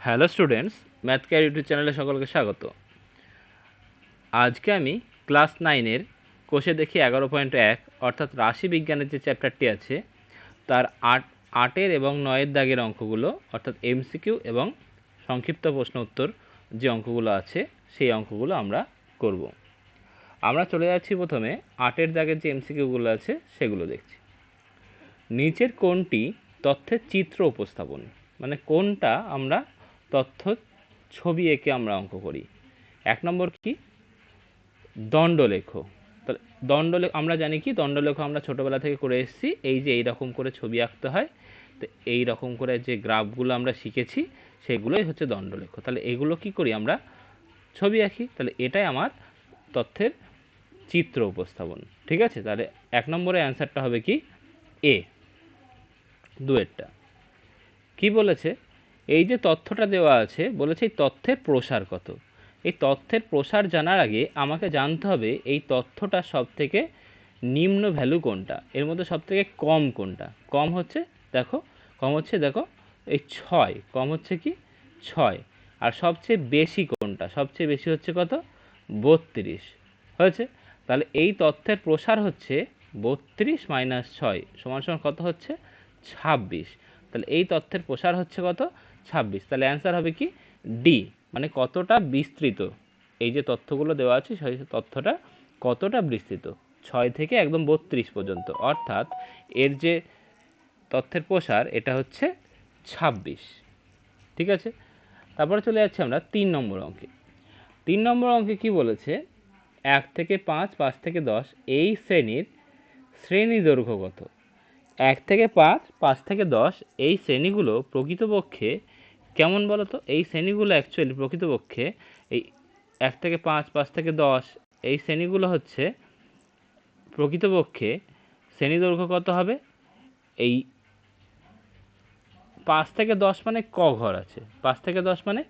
Hello students, math care YouTube চ্যানেলে সকলকে স্বাগত। আজকে আমি ক্লাস 9-এর কোষে দেখি 11.1 অর্থাৎ রাশি বিজ্ঞানের যে চ্যাপ্টারটি আছে তার 8-এর এবং 9-এর দাগের অঙ্কগুলো অর্থাৎ এমসিকিউ এবং সংক্ষিপ্ত প্রশ্ন উত্তর যে অঙ্কগুলো আছে সেই অঙ্কগুলো আমরা করব। আমরা চলে যাচ্ছি প্রথমে 8-এর দাগের যে এমসিকিউগুলো আছে সেগুলো দেখছি। নিচের কোনটি তথ্যের চিত্র উপস্থাপন, মানে কোনটা আমরা তথ্য ছবি এঁকে আমরা অঙ্ক করি। 1 নম্বর কি, দণ্ডলেখ। তাহলে দণ্ডলেখ আমরা জানি কি, দণ্ডলেখ আমরা ছোটোবেলা থেকে করে এসেছি। এই যে এইরকম করে ছবি আঁকতে হয়, তো এই রকম করে যে গ্রাফগুলো আমরা শিখেছি সেগুলোই হচ্ছে দণ্ডলেখ। তাহলে এগুলো কি করি, আমরা ছবি আঁকি। তাহলে এটাই আমার তথ্যের চিত্র উপস্থাপন। ঠিক আছে, তাহলে 1 নম্বরের অ্যান্সারটা হবে কি এ। 2-এরটা কি বলেছে, এই যে তথ্যটা দেওয়া আছে বলেছে এই তথ্যের প্রসার কত। এই তথ্যের প্রসার জানার আগে আমাকে জানতে হবে এই তথ্যটা সব থেকে নিম্ন ভ্যালু কোনটা, এর মধ্যে সব থেকে কম কোনটা। কম হচ্ছে দেখো এই 6, কম হচ্ছে কি 6। আর সবচেয়ে বেশি কোনটা, সবচেয়ে বেশি হচ্ছে কত, 32 হয়েছে। তাহলে এই তথ্যের প্রসার হচ্ছে 32 - 6 সমান সমান কত হচ্ছে 26। তাহলে এই তথ্যের প্রসার হচ্ছে কত, 26। তাহলে অ্যান্সার হবে কি ডি, মানে কতটা বিস্তৃত। এই যে তথ্যগুলো দেওয়া আছে সেই তথ্যটা কতটা বিস্তৃত, 6 থেকে একদম 32 পর্যন্ত, অর্থাৎ এর যে তথ্যের প্রসার এটা হচ্ছে 26। ঠিক আছে, তারপরে চলে যাচ্ছি আমরা 3 নম্বর অঙ্কে। 3 নম্বর অঙ্কে কি বলেছে, 1 থেকে 5, 5 থেকে 10 এই শ্রেণীর শ্রেণী দৈর্ঘ্য কত। 1 থেকে 5, 5 থেকে 10 এই শ্রেণীগুলো প্রকৃতপক্ষে কেমন বলো তো। এই শ্রেণীগুলো অ্যাকচুয়ালি প্রকৃতপক্ষে এই 1 থেকে 5, 5 থেকে 10 এই শ্রেণীগুলো হচ্ছে প্রকৃতপক্ষে শ্রেণী দৈর্ঘ্য কত হবে। এই 5 থেকে 10 মানে ক ঘর আছে, 5 থেকে 10 মানে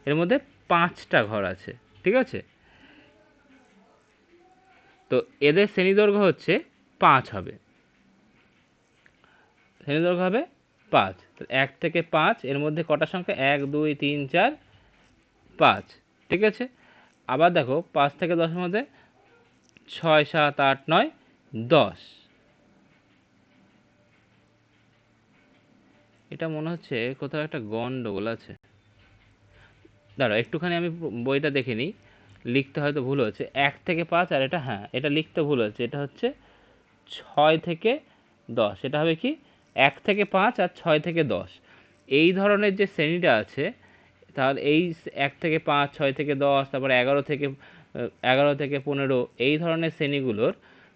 এর মধ্যে 5টা ঘর আছে। ঠিক আছে, তো এদের শ্রেণী দৈর্ঘ্য হচ্ছে 5 হবে, শ্রেণী দৈর্ঘ্য হবে 5। 1 থেকে 5 এর মধ্যে কটা সংখ্যা, 1 2 3 4 5। ঠিক আছে, আবার দেখো 5 থেকে 10 এর মধ্যে 6 7 8 9 10। এটা মনে হচ্ছে কোথাও একটা গন্ডগোল আছে, দাঁড়াও একটুখানি আমি বইটা দেখে নিই, লিখতে হয়তো ভুল হচ্ছে। 1 থেকে 5 আর এটা, হ্যাঁ এটা লিখতে ভুল হচ্ছে, এটা হচ্ছে 6 থেকে 10। এটা হবে কি 1 থেকে 5 আর 6 থেকে 10 এই ধরনের যে শ্রেণীটা আছে, তাহলে এই 1 থেকে 5, 6 থেকে 10, তারপরে 11 থেকে 15 এই ধরনের শ্রেণীগুলোর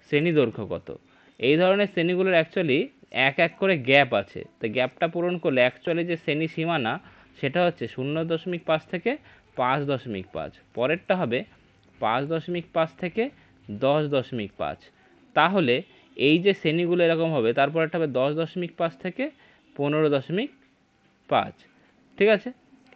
শ্রেণী দৈর্ঘ্য কত। এই ধরনের শ্রেণীগুলোর অ্যাকচুয়ালি এক এক করে গ্যাপ আছে, তো গ্যাপটা পূরণ করলে অ্যাকচুয়ালি যে শ্রেণী সীমানা সেটা হচ্ছে 0.5 থেকে 5.5। পরেরটা হবে 5.5 থেকে 10.5। তাহলে এই যে শ্রেণীগুলো এরকম হবে, তারপর একটা হবে 10.5 থেকে 15.5। ঠিক আছে,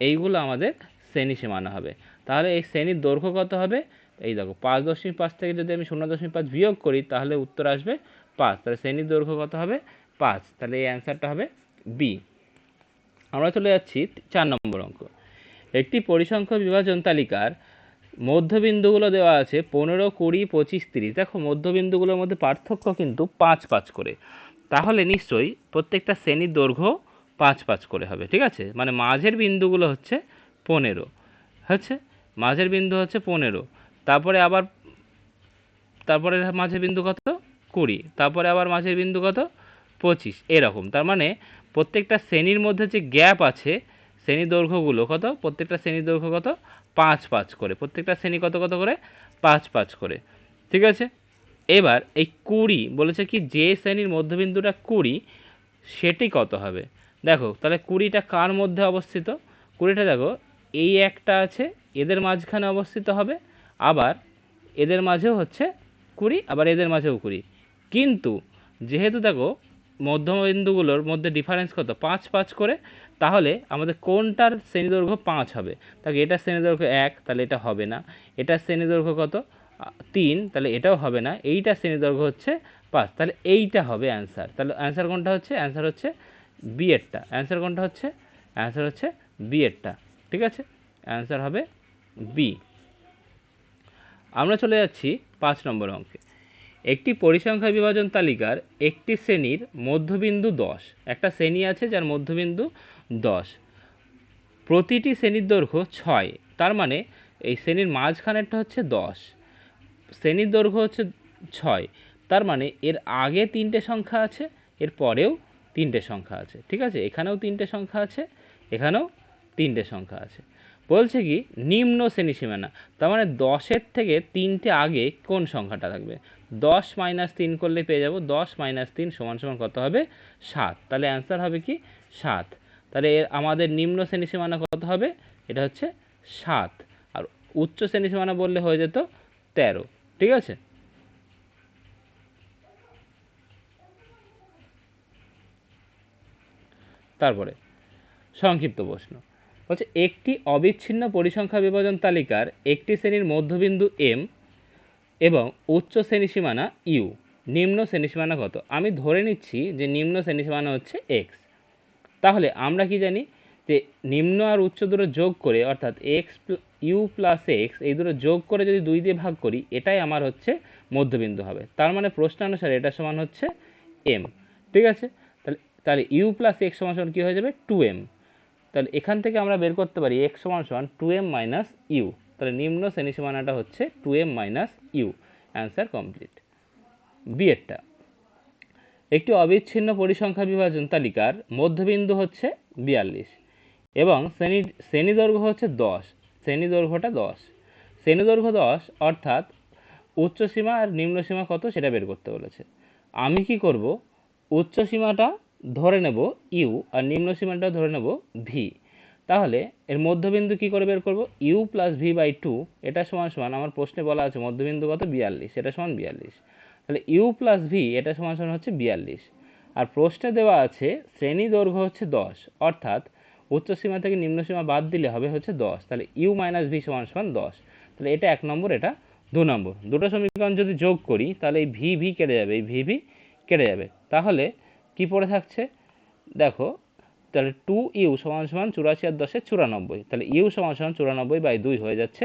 এইগুলো আমাদের শ্রেণী সীমানা হবে। তাহলে এই শ্রেণীর দৈর্ঘ্য কত হবে, এই দেখো 5.5 থেকে যদি আমি 0.5 বিয়োগ করি তাহলে উত্তর আসবে 5। তাহলে শ্রেণীর দৈর্ঘ্য কত হবে 5। তাহলে এই অ্যান্সারটা হবে বি। আমরা চলে যাচ্ছি 4 নম্বর অঙ্ক। একটি পরিসংখ্য বিভাজন তালিকার মধ্যবিন্দুগুলো দেওয়া আছে 15 20 25 30। দেখো মধ্যবিন্দুগুলোর মধ্যে পার্থক্য কিন্তু 5 5 করে, তাহলে নিশ্চয়ই প্রত্যেকটা শ্রেণীর দৈর্ঘ্য 5 5 করে হবে। ঠিক আছে, মানে মাঝের বিন্দুগুলো হচ্ছে 15 হচ্ছে, মাঝের বিন্দু হচ্ছে 15, তারপরে মাঝের বিন্দু কত 20, তারপরে আবার মাঝের বিন্দু কত 25, এরকম। তার মানে প্রত্যেকটা শ্রেণীর মধ্যে যে গ্যাপ আছে শ্রেণী দৈর্ঘ্যগুলো কত, প্রত্যেকটা শ্রেণীর দৈর্ঘ্য কত 5 5 করে, প্রত্যেকটা শ্রেণী কত কত করে 5 5 করে। ঠিক আছে, এবার এই 20 বলেছে কি যে শ্রেণীর মধ্যবিন্দুটা 20 সেটি কত হবে। দেখো তাহলে 20টা কার মধ্যে অবস্থিত, 20টা দেখো এই একটা আছে এদের মাঝখানে অবস্থিত হবে, আবার এদের মাঝেও হচ্ছে 20, আবার এদের মাঝেও 20। কিন্তু যেহেতু দেখো মধ্যবিন্দুগুলোর মধ্যে ডিফারেন্স কত 5 5 করে, তাহলে আমাদের কোনটার শ্রেণীদৈর্ঘ্য 5 হবে। তাহলে এটার শ্রেণীদৈর্ঘ্য 1, তাহলে এটা হবে না। এটার শ্রেণীদৈর্ঘ্য কত 3, তাহলে এটাও হবে না। এইটার শ্রেণীদৈর্ঘ্য হচ্ছে 5, তাহলে এইটা হবে অ্যান্সার। তাহলে অ্যান্সার কোনটা হচ্ছে, অ্যান্সার হচ্ছে বি এরটা। অ্যান্সার কোনটা হচ্ছে, অ্যান্সার হচ্ছে বি এরটা। ঠিক আছে, অ্যান্সার হবে বি। আমরা চলে যাচ্ছি 5 নম্বর অঙ্কে। একটি পরিসংখ্যা বিভাজন তালিকার একটি শ্রেণীর মধ্যবিন্দু 10, একটা শ্রেণী আছে যার মধ্যবিন্দু 10, প্রতিটি শ্রেণীর দৈর্ঘ্য 6, তার মানে এই শ্রেণীর মাঝখানেরটা হচ্ছে 10, শ্রেণীর দৈর্ঘ্য হচ্ছে 6, তার মানে এর আগে 3টে সংখ্যা আছে, এর পরেও 3টে সংখ্যা আছে। ঠিক আছে, এখানেও 3টে সংখ্যা আছে, এখানেও 3টে সংখ্যা আছে। বলছে কি নিম্ন শ্রেণী সীমানা, তার মানে 10-এর থেকে 3টে আগে কোন সংখ্যাটা থাকবে। 10 - 3 করলে পেয়ে যাব 10 - 3 = কত হবে 7। তাহলে অ্যান্সার হবে কি 7। তাহলে এর আমাদের নিম্ন শ্রেণী সীমানা কত হবে, এটা হচ্ছে 7। আর উচ্চ শ্রেণী সীমানা বললে হয়ে যেত 13। ঠিক আছে, তারপরে সংক্ষিপ্ত প্রশ্ন বলছে একটি অবিচ্ছিন্ন পরিসংখ্যা বিভাজন তালিকার একটি শ্রেণীর মধ্যবিন্দু এম এবং উচ্চ শ্রেণী সীমানা ইউ, নিম্ন শ্রেণী সীমানা কত। আমি ধরে নিচ্ছি যে নিম্ন শ্রেণী সীমানা হচ্ছে এক্স। তাহলে আমরা কি জানি যে নিম্ন আর উচ্চ দুটো যোগ করে, অর্থাৎ এক্স ইউ প্লাস এক্স, এই দুটো যোগ করে যদি 2 দিয়ে ভাগ করি, এটাই আমার হচ্ছে মধ্যবিন্দু হবে। তার মানে প্রশ্নানুসারে এটা সমান হচ্ছে এম। ঠিক আছে, তাহলে তাহলে ইউ প্লাস এক্স সমান কী হয়ে যাবে 2m। তাহলে এখান থেকে আমরা বের করতে পারি x সমান 2m মাইনাস ইউ। তাহলে নিম্ন শ্রেণী সীমানাটা হচ্ছে 2m minus u. Answer complete. B এরটা, একটি অবিচ্ছিন্ন পরিসংখ্যা বিভাজন তালিকার মধ্যবিন্দু হচ্ছে 42 এবং শ্রেণী দৈর্ঘ্য হচ্ছে 10, শ্রেণী দৈর্ঘ্যটা 10, শ্রেণী দৈর্ঘ্য 10 অর্থাৎ উচ্চ সীমা আর নিম্ন সীমা কত সেটা বের করতে বলেছে। আমি কি করব, উচ্চ সীমাটা ধরে নেব ইউ আর নিম্ন সীমাটা ধরে নেব ভি। তাহলে এর মধ্যবিন্দু কি করে বের করব, ইউ প্লাস ভি বাই 2, এটা সমান সমান, আমার প্রশ্নে বলা আছে মধ্যবিন্দু কত 42, এটা সমান 42। তাহলে ইউ প্লাস ভি এটা সমান সমান হচ্ছে 42। আর প্রশ্নে দেওয়া আছে শ্রেণী দৈর্ঘ্য হচ্ছে 10, অর্থাৎ উচ্চ সীমা থেকে নিম্ন সীমা বাদ দিলে হবে হচ্ছে 10। তাহলে ইউ মাইনাস ভি সমান সমান 10। তাহলে এটা 1 নম্বর, এটা 2 নম্বর। দুটো সমীকরণ যদি যোগ করি তাহলে এই ভি ভি কেটে যাবে, এই ভি ভি কেটে যাবে। তাহলে কি পড়ে থাকছে দেখো, তাহলে 2u সমান সমান 84 আর 10 94। তাহলে ইউ সমান সমান 94/2 হয়ে যাচ্ছে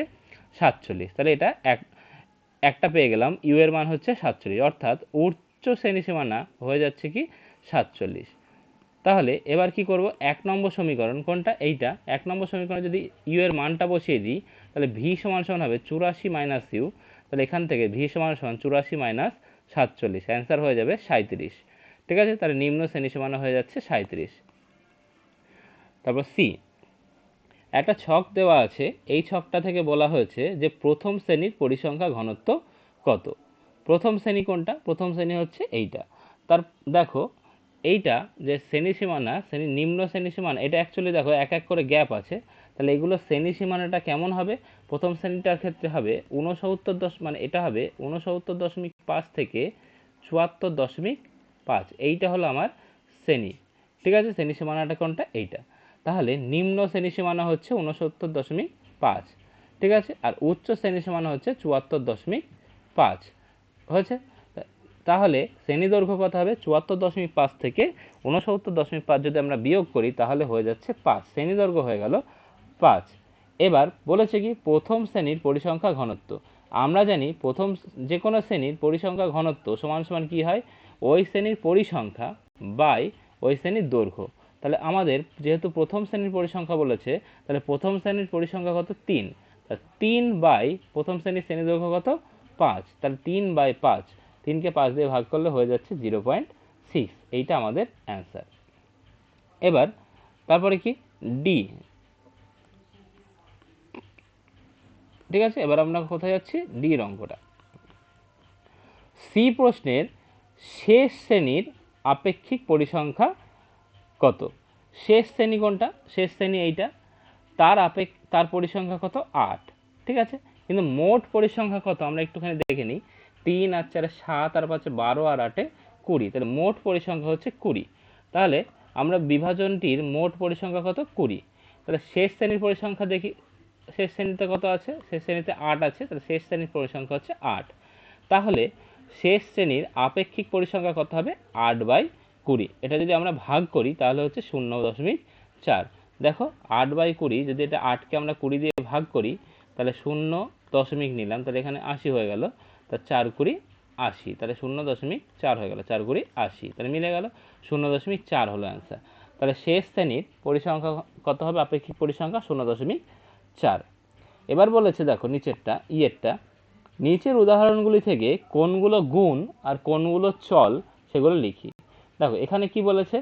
47। তাহলে এটা একটা পেয়ে গেলাম, ইউ এর মান হচ্ছে 47, অর্থাৎ উচ্চ শ্রেণী সীমানা হয়ে যাচ্ছে কি 47। তাহলে এবার কি করব, 1 নম্বর সমীকরণ কোনটা, এইটা 1 নম্বর সমীকরণে যদি ইউ এর মানটা বসিয়ে দিই তাহলে ভি সমান সমান হবে 84 মাইনাস ইউ। তাহলে এখান থেকে ভি সমান সমান 84 মাইনাস 47, অ্যান্সার হয়ে যাবে 37। ঠিক আছে, তাহলে নিম্ন শ্রেণী সীমানা হয়ে যাচ্ছে 37। তারপর সি, একটা ছক দেওয়া আছে, এই ছকটা থেকে বলা হয়েছে যে প্রথম শ্রেণীর পরিসংখ্যা ঘনত্ব কত। প্রথম শ্রেণী কোনটা, প্রথম শ্রেণী হচ্ছে এইটা। তার দেখো এইটা যে শ্রেণী সীমানা, নিম্ন শ্রেণী সীমানা, এটা অ্যাকচুয়ালি দেখো এক এক করে গ্যাপ আছে। তাহলে এগুলো শ্রেণী সীমানাটা কেমন হবে, প্রথম শ্রেণীটার ক্ষেত্রে হবে 69 মানে এটা হবে 69.5 থেকে 74.5, এইটা হলো আমার শ্রেণী। ঠিক আছে, শ্রেণী সীমানাটা কোনটা, এইটা। তাহলে নিম্ন শ্রেণী সীমানা হচ্ছে 69.5। ঠিক আছে, আর উচ্চ শ্রেণী সীমানা হচ্ছে 74.5 হয়েছে। তাহলে শ্রেণী দৈর্ঘ্য কত হবে, 74.5 থেকে 69.5 যদি আমরা বিয়োগ করি তাহলে হয়ে যাচ্ছে 5, শ্রেণী দৈর্ঘ্য হয়ে গেল 5। এবার বলেছে কি প্রথম শ্রেণীর পরিসংখ্যা ঘনত্ব। আমরা জানি প্রথম যে কোনো শ্রেণীর পরিসংখ্যা ঘনত্ব সমান সমান কি হয়, ওই শ্রেণীর পরিসংখ্যা বাই ওই শ্রেণীর দৈর্ঘ্য। তাহলে আমাদের যেহেতু প্রথম শ্রেণীর পরিসংখ্যা বলেছে, তাহলে প্রথম শ্রেণীর পরিসংখ্যা কত 3, 3 বাই প্রথম শ্রেণীর শ্রেণী দৈর্ঘ্য কত 5, তাহলে 3/5, 3কে 5 দিয়ে ভাগ করলে হয়ে যাচ্ছে 0.6, এইটা আমাদের অ্যান্সার। এবার তারপরে কি ডি। ঠিক আছে, এবার আমরা কোথায় যাচ্ছি, ডি এর অঙ্কটা। সি প্রশ্নের শেষ শ্রেণীর আপেক্ষিক পরিসংখ্যা কত। শেষ শ্রেণী কোনটা, শেষ শ্রেণী এইটা, তার পরিসংখ্যা কত 8। ঠিক আছে, কিন্তু মোট পরিসংখ্যা কত আমরা একটুখানি দেখে নিই। 3 আর 4 7 আর 5 12 আর 8 20, তাহলে মোট পরিসংখ্যা হচ্ছে 20। তাহলে আমরা বিভাজনটির মোট পরিসংখ্যা কত 20। তাহলে শেষ শ্রেণীর পরিসংখ্যা দেখি, শেষ শ্রেণীতে কত আছে, শেষ শ্রেণীতে 8 আছে, তাহলে শেষ শ্রেণীর পরিসংখ্যা হচ্ছে 8। তাহলে শেষ শ্রেণীর আপেক্ষিক পরিসংখ্যা কত হবে 8/20। এটা যদি আমরা ভাগ করি তাহলে হচ্ছে 0.4। দেখো 8/20, যদি এটা 8কে আমরা 20 দিয়ে ভাগ করি তাহলে 0 নিলাম, তাহলে এখানে 80 হয়ে গেল। তা 4×20 80, তাহলে 0.4 হয়ে গেল, 4×20 80, তাহলে মিলে গেল, 0.4 হলো অ্যান্সার। তাহলে শেষ শ্রেণীর পরিসংখ্যা কত হবে? আপেক্ষিক পরিসংখ্যা 0.4। এবার বলেছে দেখো নিচেরটা, ইয়েরটা, নিচের উদাহরণগুলি থেকে কোনগুলো গুণ আর কোনগুলো চল সেগুলো লিখি। দেখো এখানে কি বলেছে,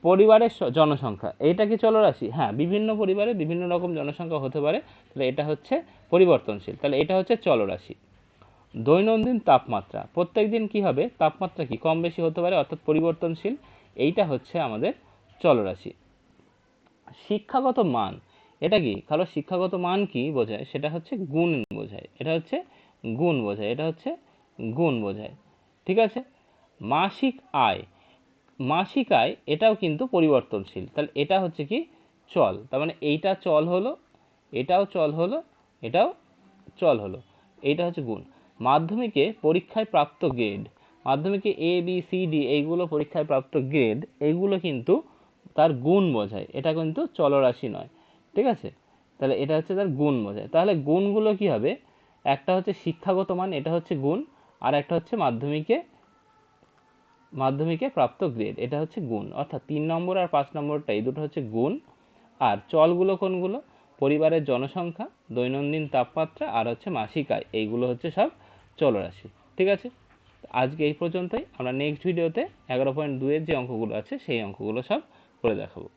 পরিবারের জনসংখ্যা, এইটা কি চলরাশি? হ্যাঁ, বিভিন্ন পরিবারে বিভিন্ন রকম জনসংখ্যা হতে পারে, তাহলে এটা হচ্ছে পরিবর্তনশীল, তাহলে এটা হচ্ছে চলরাশি। দৈনন্দিন তাপমাত্রা, প্রত্যেক দিন কি হবে, তাপমাত্রা কি কম বেশি হতে পারে, অর্থাৎ পরিবর্তনশীল, এইটা হচ্ছে আমাদের চলরাশি। শিক্ষাগত মান, এটা কি? কারো শিক্ষাগত মান কি বোঝায়? সেটা হচ্ছে গুণ বোঝায়, এটা হচ্ছে গুণ বোঝায়, এটা হচ্ছে গুণ বোঝায়। ঠিক আছে। মাসিক আয়, মাসিক আয় এটাও কিন্তু পরিবর্তনশীল, তাহলে এটা হচ্ছে কি? চল। তার মানে এইটা চল হলো, এটাও চল হলো, এটাও চল হলো, এইটা হচ্ছে গুণ। মাধ্যমিকে পরীক্ষায় প্রাপ্ত গ্রেড, মাধ্যমিকে ABCD এইগুলো পরীক্ষায় প্রাপ্ত গ্রেড, এইগুলো কিন্তু তার গুণ বোঝায়, এটা কিন্তু চলরাশি নয়। ঠিক আছে, তাহলে এটা হচ্ছে তার গুণ বোঝায়। তাহলে গুণগুলো কি হবে? একটা হচ্ছে শিক্ষাগত মান, এটা হচ্ছে গুণ, আর একটা হচ্ছে মাধ্যমিকে প্রাপ্ত গ্রেড, এটা হচ্ছে গুণ। অর্থাৎ 3 নম্বর আর 5 নম্বরটা এই দুটো হচ্ছে গুণ, আর চলগুলো কোনগুলো? পরিবারের জনসংখ্যা, দৈনন্দিন তাপমাত্রা, আর হচ্ছে মাসিক আয়, এইগুলো হচ্ছে সব চলরাশি। ঠিক আছে, আজকে এই পর্যন্তই। আমরা নেক্সট ভিডিওতে 11.2 এর যে অঙ্কগুলো আছে সেই অঙ্কগুলো সব করে দেখাবো।